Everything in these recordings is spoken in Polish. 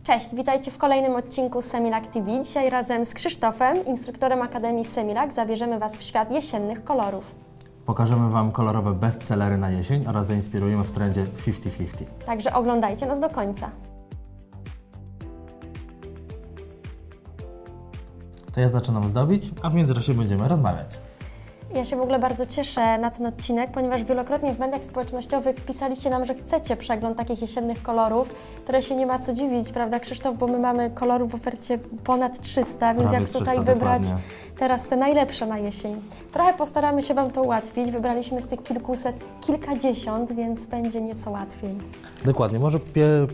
Cześć, witajcie w kolejnym odcinku Semilac TV. Dzisiaj razem z Krzysztofem, instruktorem Akademii Semilac, zabierzemy Was w świat jesiennych kolorów. Pokażemy Wam kolorowe bestsellery na jesień oraz zainspirujemy w trendzie 50-50. Także oglądajcie nas do końca. To ja zaczynam zdobić, a w międzyczasie będziemy rozmawiać. Ja się w ogóle bardzo cieszę na ten odcinek, ponieważ wielokrotnie w mediach społecznościowych pisaliście nam, że chcecie przegląd takich jesiennych kolorów, które się nie ma co dziwić, prawda Krzysztof, bo my mamy kolorów w ofercie ponad 300, więc Prawie jak tutaj 300, wybrać dokładnie. teraz te najlepsze na jesień. Trochę postaramy się Wam to ułatwić, wybraliśmy z tych kilkuset kilkadziesiąt, więc będzie nieco łatwiej. Dokładnie, może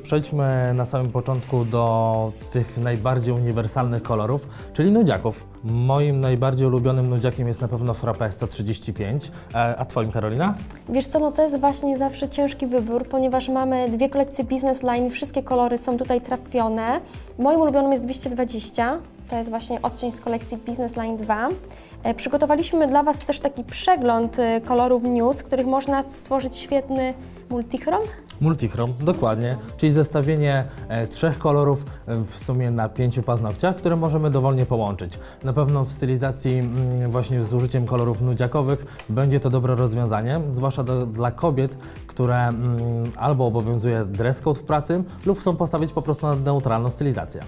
przejdźmy na samym początku do tych najbardziej uniwersalnych kolorów, czyli nudziaków. Moim najbardziej ulubionym nudziakiem jest na pewno Frappé 135, a Twoim, Karolina? Wiesz co, no to jest właśnie zawsze ciężki wybór, ponieważ mamy dwie kolekcje Business Line, wszystkie kolory są tutaj trafione. Moim ulubionym jest 220, to jest właśnie odcień z kolekcji Business Line 2. Przygotowaliśmy dla Was też taki przegląd kolorów nude, z których można stworzyć świetny multichrom. Multichrom, dokładnie, czyli zestawienie trzech kolorów w sumie na 5 paznokciach, które możemy dowolnie połączyć. Na pewno w stylizacji właśnie z użyciem kolorów nudziakowych będzie to dobre rozwiązanie, zwłaszcza dla kobiet, które albo obowiązuje dress code w pracy lub chcą postawić po prostu na neutralną stylizację.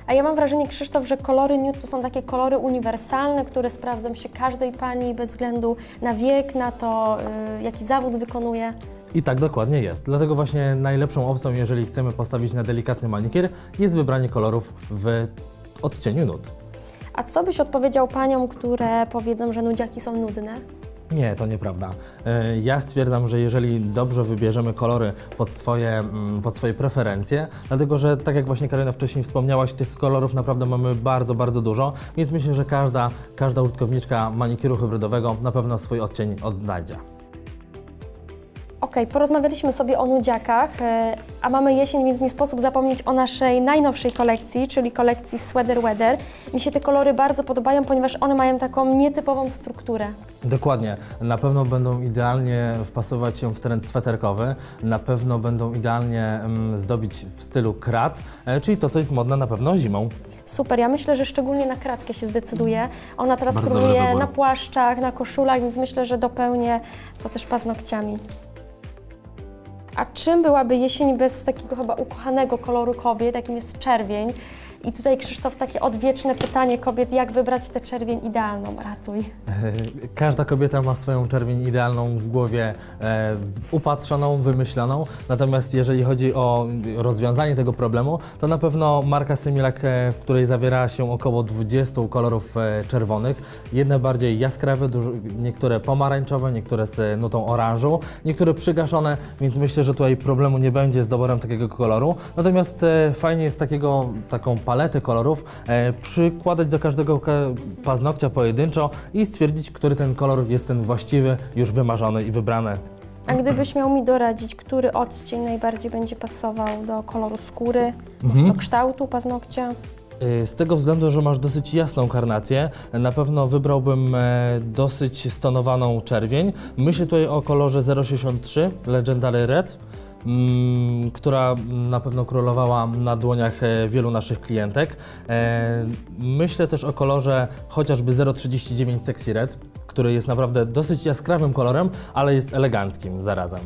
A ja mam wrażenie, Krzysztof, że kolory nude to są takie kolory uniwersalne, które sprawdzą się każdej pani bez względu na wiek, na to, jaki zawód wykonuje. I tak dokładnie jest. Dlatego właśnie najlepszą opcją, jeżeli chcemy postawić na delikatny manikier, jest wybranie kolorów w odcieniu nude. A co byś odpowiedział paniom, które powiedzą, że nudziaki są nudne? Nie, to nieprawda. Ja stwierdzam, że jeżeli dobrze wybierzemy kolory pod swoje preferencje, dlatego że tak jak właśnie Karolina wcześniej wspomniałaś, tych kolorów naprawdę mamy bardzo, bardzo dużo, więc myślę, że każda użytkowniczka manikiuru hybrydowego na pewno swój odcień odnajdzie. Okej, porozmawialiśmy sobie o nudziakach, a mamy jesień, więc nie sposób zapomnieć o naszej najnowszej kolekcji, czyli kolekcji Sweater Weather. Mi się te kolory bardzo podobają, ponieważ one mają taką nietypową strukturę. Dokładnie. Na pewno będą idealnie wpasować się w trend sweterkowy, na pewno będą idealnie zdobić w stylu krat, czyli to, co jest modne na pewno zimą. Super, ja myślę, że szczególnie na kratkę się zdecyduje. Ona teraz Bardzo dobry króluje wybór. na płaszczach, na koszulach, więc myślę, że dopełnię to też paznokciami. A czym byłaby jesień bez takiego chyba ukochanego koloru kobiet, jakim jest czerwień? I tutaj, Krzysztof, takie odwieczne pytanie kobiet, jak wybrać tę czerwień idealną? Ratuj. Każda kobieta ma swoją czerwień idealną w głowie, upatrzoną, wymyśloną. Natomiast jeżeli chodzi o rozwiązanie tego problemu, to na pewno marka Semilac, w której zawiera się około 20 kolorów czerwonych. Jedne bardziej jaskrawe, niektóre pomarańczowe, niektóre z nutą oranżu, niektóre przygaszone, więc myślę, że tutaj problemu nie będzie z doborem takiego koloru. Natomiast fajnie jest taką paletę kolorów przykładać do każdego paznokcia pojedynczo i stwierdzić, który ten kolor jest ten właściwy, już wymarzony i wybrany. A gdybyś miał mi doradzić, który odcień najbardziej będzie pasował do koloru skóry, może do kształtu paznokcia? Z tego względu, że masz dosyć jasną karnację, na pewno wybrałbym dosyć stonowaną czerwień. Myślę tutaj o kolorze 063 Legendary Red, która na pewno królowała na dłoniach wielu naszych klientek. Myślę też o kolorze chociażby 039 Sexy Red, który jest naprawdę dosyć jaskrawym kolorem, ale jest eleganckim zarazem.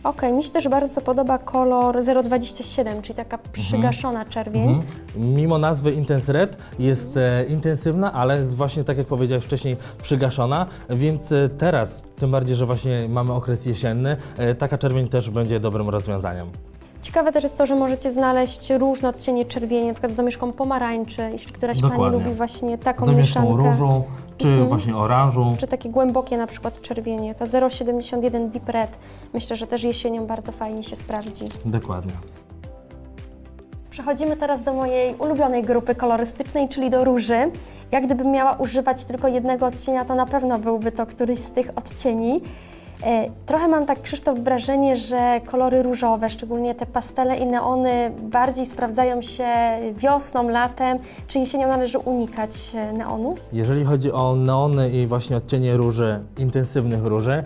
Okej, mi się też bardzo podoba kolor 027, czyli taka przygaszona czerwień. Mimo nazwy Intense Red jest intensywna, ale jest właśnie tak jak powiedziałeś wcześniej przygaszona, więc teraz, tym bardziej, że właśnie mamy okres jesienny, taka czerwień też będzie dobrym rozwiązaniem. Ciekawe też jest to, że możecie znaleźć różne odcienie czerwieni, na przykład z domieszką pomarańczy, jeśli któraś Pani Dokładnie. lubi właśnie taką Z domieszką mieszankę. różu, czy właśnie oranżu. Czy takie głębokie na przykład czerwienie. Ta 071 Deep Red, myślę, że też jesienią bardzo fajnie się sprawdzi. Dokładnie. Przechodzimy teraz do mojej ulubionej grupy kolorystycznej, czyli do róży. Jak gdybym miała używać tylko jednego odcienia, to na pewno byłby to któryś z tych odcieni. Trochę mam tak, Krzysztof, wrażenie, że kolory różowe, szczególnie te pastele i neony, bardziej sprawdzają się wiosną, latem, czy jesienią należy unikać neonów? Jeżeli chodzi o neony i właśnie odcienie róży, intensywnych róży,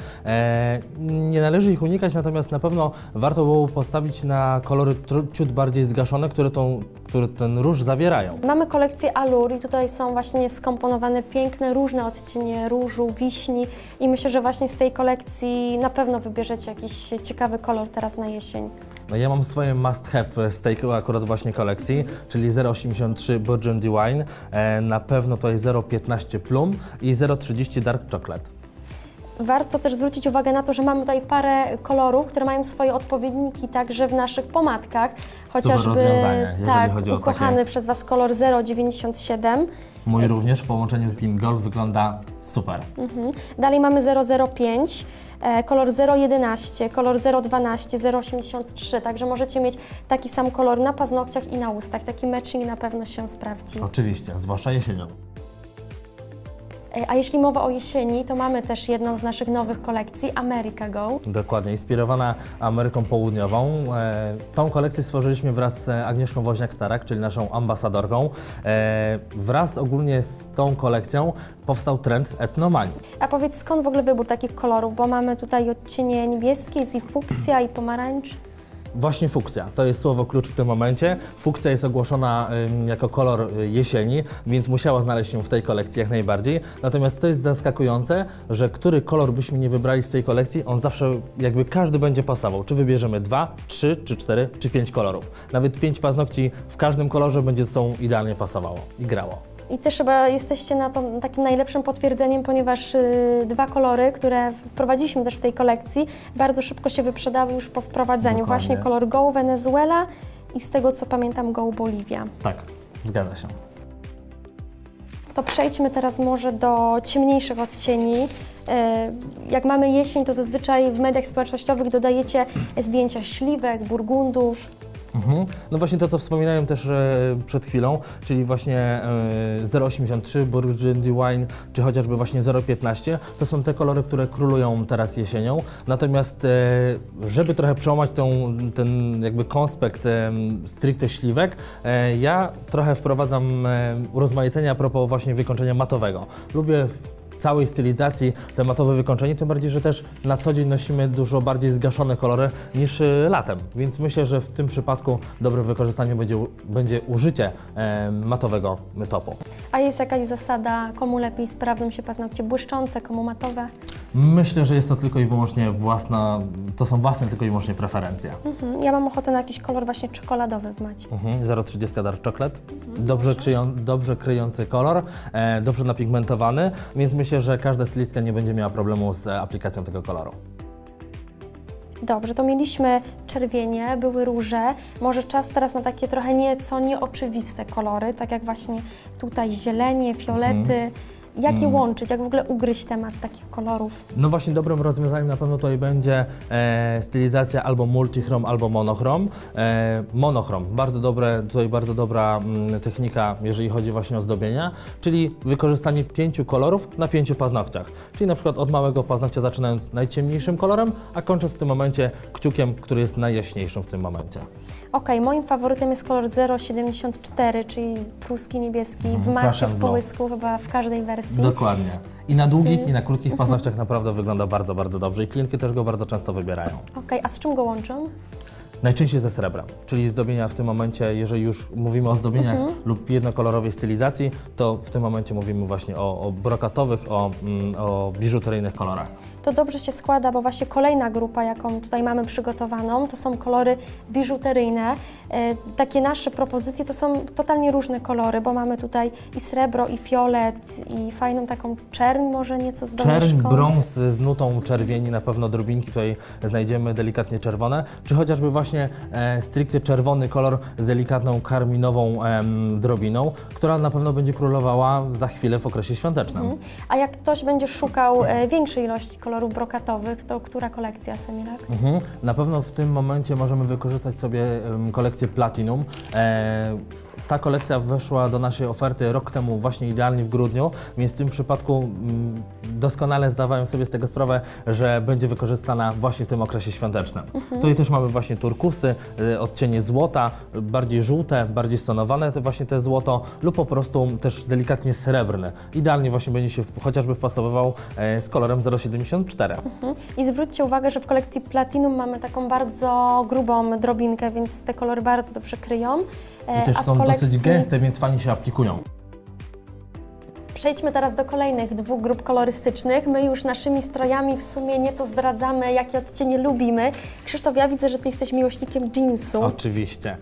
nie należy ich unikać, natomiast na pewno warto było postawić na kolory ciut bardziej zgaszone, które ten róż zawierają. Mamy kolekcję Allure i tutaj są właśnie skomponowane piękne, różne odcienie różu, wiśni i myślę, że właśnie z tej kolekcji na pewno wybierzecie jakiś ciekawy kolor teraz na jesień. No ja mam swoje must have z tej akurat właśnie kolekcji, czyli 0,83 Burgundy Wine, na pewno tutaj 0,15 Plum i 0,30 Dark Chocolate. Warto też zwrócić uwagę na to, że mamy tutaj parę kolorów, które mają swoje odpowiedniki także w naszych pomadkach. Chociażby rozwiązanie, jeżeli chodzi o ukochany takie. przez Was kolor 0,97. Mój również w połączeniu z Dim Gold wygląda super. Dalej mamy 0,05. Kolor 0,11, kolor 0,12, 0,83, także możecie mieć taki sam kolor na paznokciach i na ustach. Taki matching na pewno się sprawdzi. Oczywiście, zwłaszcza jesienią. A jeśli mowa o jesieni, to mamy też jedną z naszych nowych kolekcji, America Go. Dokładnie, inspirowana Ameryką Południową. Tą kolekcję stworzyliśmy wraz z Agnieszką Woźniak-Starak, czyli naszą ambasadorką. Wraz ogólnie z tą kolekcją powstał trend etnomanii. A powiedz, skąd w ogóle wybór takich kolorów? Bo mamy tutaj odcienie niebieskie, jest i fuksja, i pomarańcz. Właśnie fuksja, to jest słowo klucz w tym momencie. Fuksja jest ogłoszona jako kolor jesieni, więc musiała znaleźć się w tej kolekcji jak najbardziej. Natomiast co jest zaskakujące, że który kolor byśmy nie wybrali z tej kolekcji, on zawsze jakby każdy będzie pasował. Czy wybierzemy 2, 3, czy 4, czy 5 kolorów. Nawet 5 paznokci w każdym kolorze będzie ze sobą idealnie pasowało i grało. I też chyba jesteście na to takim najlepszym potwierdzeniem, ponieważ dwa kolory, które wprowadziliśmy też w tej kolekcji, bardzo szybko się wyprzedały już po wprowadzeniu. Dokładnie. Właśnie kolor Go Venezuela i z tego co pamiętam Go Bolivia. Tak, zgadza się. To przejdźmy teraz może do ciemniejszych odcieni. Jak mamy jesień, to zazwyczaj w mediach społecznościowych dodajecie zdjęcia śliwek, burgundów. No właśnie to, co wspominałem też przed chwilą, czyli właśnie 0,83 Burgundy Wine, czy chociażby właśnie 0,15, to są te kolory, które królują teraz jesienią. Natomiast żeby trochę przełamać ten jakby konspekt stricte śliwek, ja trochę wprowadzam urozmaicenia a propos właśnie wykończenia matowego. Lubię w całej stylizacji te matowe wykończenie, tym bardziej, że też na co dzień nosimy dużo bardziej zgaszone kolory niż latem, więc myślę, że w tym przypadku dobrym wykorzystaniem będzie użycie matowego topu. A jest jakaś zasada, komu lepiej sprawdzą się paznokcie błyszczące, komu matowe? Myślę, że jest to tylko i wyłącznie to są własne tylko i wyłącznie preferencje. Ja mam ochotę na jakiś kolor właśnie czekoladowy w macie. 0,30 Dark Chocolate, dobrze kryjący kolor, dobrze napigmentowany, więc myślę, że każda stylistka nie będzie miała problemu z aplikacją tego koloru. Dobrze, to mieliśmy czerwienie, były róże. Może czas teraz na takie trochę nieco nieoczywiste kolory, tak jak właśnie tutaj zielenie, fiolety. Jak je łączyć, jak w ogóle ugryźć temat takich kolorów? No właśnie dobrym rozwiązaniem na pewno tutaj będzie stylizacja albo multichrom, albo monochrom. Monochrom, bardzo dobra technika, jeżeli chodzi właśnie o zdobienia, czyli wykorzystanie 5 kolorów na 5 paznokciach. Czyli na przykład od małego paznokcia zaczynając najciemniejszym kolorem, a kończąc w tym momencie kciukiem, który jest najjaśniejszym w tym momencie. Okej, moim faworytem jest kolor 0,74, czyli pruski niebieski, w macie, Russian w Blue. połysku, chyba w każdej wersji. Dokładnie. I na długich, i na krótkich paznokciach naprawdę wygląda bardzo, bardzo dobrze i klientki też go bardzo często wybierają. Okej, a z czym go łączą? Najczęściej ze srebrem, czyli zdobienia w tym momencie, jeżeli już mówimy o zdobieniach lub jednokolorowej stylizacji, to w tym momencie mówimy właśnie o brokatowych, o biżuteryjnych kolorach. To dobrze się składa, bo właśnie kolejna grupa, jaką tutaj mamy przygotowaną, to są kolory biżuteryjne. Takie nasze propozycje to są totalnie różne kolory, bo mamy tutaj i srebro, i fiolet, i fajną taką czerń, może nieco z Czerń, doniczką. brąz z nutą czerwieni, na pewno drobinki tutaj znajdziemy delikatnie czerwone, czy chociażby właśnie stricte czerwony kolor z delikatną karminową drobiną, która na pewno będzie królowała za chwilę w okresie świątecznym. A jak ktoś będzie szukał większej ilości kolorów brokatowych, to która kolekcja, Semilak? Na pewno w tym momencie możemy wykorzystać sobie kolekcję Platinum. Ta kolekcja weszła do naszej oferty rok temu właśnie idealnie w grudniu, więc w tym przypadku doskonale zdawałem sobie z tego sprawę, że będzie wykorzystana właśnie w tym okresie świątecznym. Tutaj też mamy właśnie turkusy, odcienie złota, bardziej żółte, bardziej stonowane właśnie te złoto lub po prostu też delikatnie srebrne. Idealnie właśnie będzie się chociażby wpasowywał z kolorem 0,74. I zwróćcie uwagę, że w kolekcji Platinum mamy taką bardzo grubą drobinkę, więc te kolory bardzo dobrze kryją. I też A w są dosyć kolekcji- gęste, więc fajnie się aplikują. Przejdźmy teraz do kolejnych dwóch grup kolorystycznych. My już naszymi strojami w sumie nieco zdradzamy, jakie odcienie lubimy. Krzysztof, ja widzę, że Ty jesteś miłośnikiem jeansu. Oczywiście.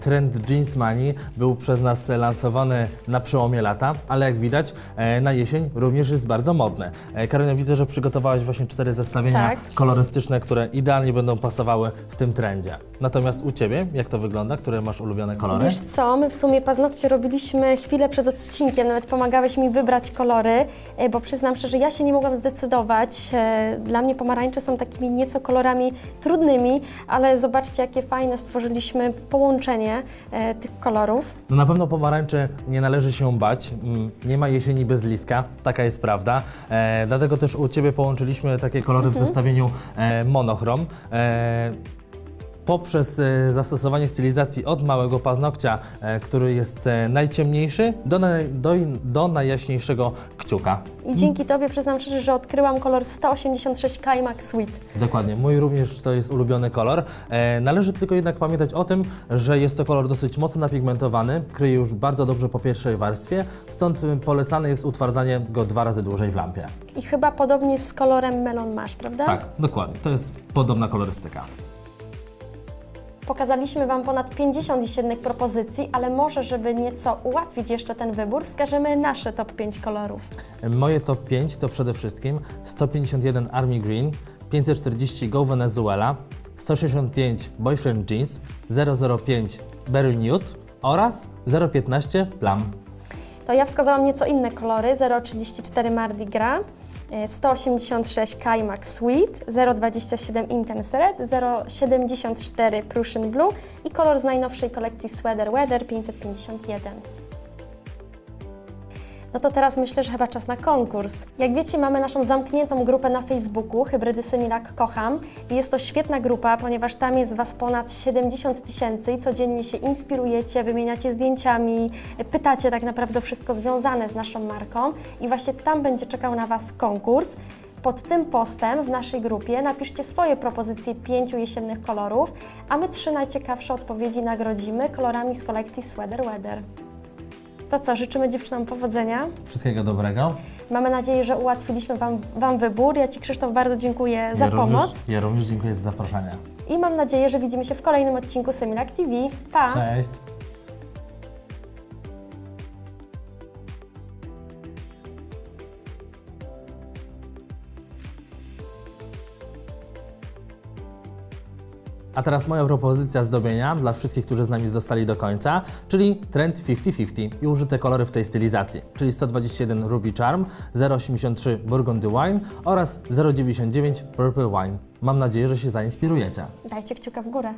Trend Jeans Money był przez nas lansowany na przełomie lata, ale jak widać na jesień również jest bardzo modny. Karolina, widzę, że przygotowałaś właśnie 4 zestawienia Tak. kolorystyczne, które idealnie będą pasowały w tym trendzie. Natomiast u Ciebie, jak to wygląda? Które masz ulubione kolory? Wiesz co, my w sumie paznokcie robiliśmy chwilę przed odcinkiem, nawet pomagałeś mi wybrać kolory, bo przyznam szczerze, ja się nie mogłam zdecydować. Dla mnie pomarańcze są takimi nieco kolorami trudnymi, ale zobaczcie, jakie fajne stworzyliśmy połączenie tych kolorów. No na pewno pomarańczy nie należy się bać, nie ma jesieni bez liska, taka jest prawda. Dlatego też u Ciebie połączyliśmy takie kolory w zestawieniu monochrom. Poprzez zastosowanie stylizacji od małego paznokcia, który jest najciemniejszy, do najjaśniejszego kciuka. I dzięki Tobie przyznam szczerze, że odkryłam kolor 186 Kaimak Sweet. Dokładnie, mój również to jest ulubiony kolor. Należy tylko jednak pamiętać o tym, że jest to kolor dosyć mocno napigmentowany, kryje już bardzo dobrze po pierwszej warstwie, stąd polecane jest utwardzanie go 2 razy dłużej w lampie. I chyba podobnie z kolorem Melon Masz, prawda? Tak, dokładnie, to jest podobna kolorystyka. Pokazaliśmy Wam ponad 50 jesiennych propozycji, ale może, żeby nieco ułatwić jeszcze ten wybór, wskażemy nasze top 5 kolorów. Moje top 5 to przede wszystkim 151 Army Green, 540 Go Venezuela, 165 Boyfriend Jeans, 005 Berry Nude oraz 015 Plum. To ja wskazałam nieco inne kolory, 034 Mardi Gras, 186 Kaimak Sweet, 027 Intense Red, 074 Prussian Blue i kolor z najnowszej kolekcji Sweater Weather 551. No to teraz myślę, że chyba czas na konkurs. Jak wiecie, mamy naszą zamkniętą grupę na Facebooku Hybrydy Symilak Kocham. I jest to świetna grupa, ponieważ tam jest Was ponad 70 000 i codziennie się inspirujecie, wymieniacie zdjęciami, pytacie tak naprawdę o wszystko związane z naszą marką. I właśnie tam będzie czekał na Was konkurs. Pod tym postem w naszej grupie napiszcie swoje propozycje 5 jesiennych kolorów, a my 3 najciekawsze odpowiedzi nagrodzimy kolorami z kolekcji Sweater Weather. To co, życzymy dziewczynom powodzenia. Wszystkiego dobrego. Mamy nadzieję, że ułatwiliśmy Wam wybór. Ja Ci, Krzysztof, bardzo dziękuję za pomoc. Ja również dziękuję za zaproszenie. I mam nadzieję, że widzimy się w kolejnym odcinku Symilak TV. Pa! Cześć! A teraz moja propozycja zdobienia dla wszystkich, którzy z nami zostali do końca, czyli trend 50-50 i użyte kolory w tej stylizacji, czyli 121 Ruby Charm, 083 Burgundy Wine oraz 099 Purple Wine. Mam nadzieję, że się zainspirujecie. Dajcie kciuka w górę.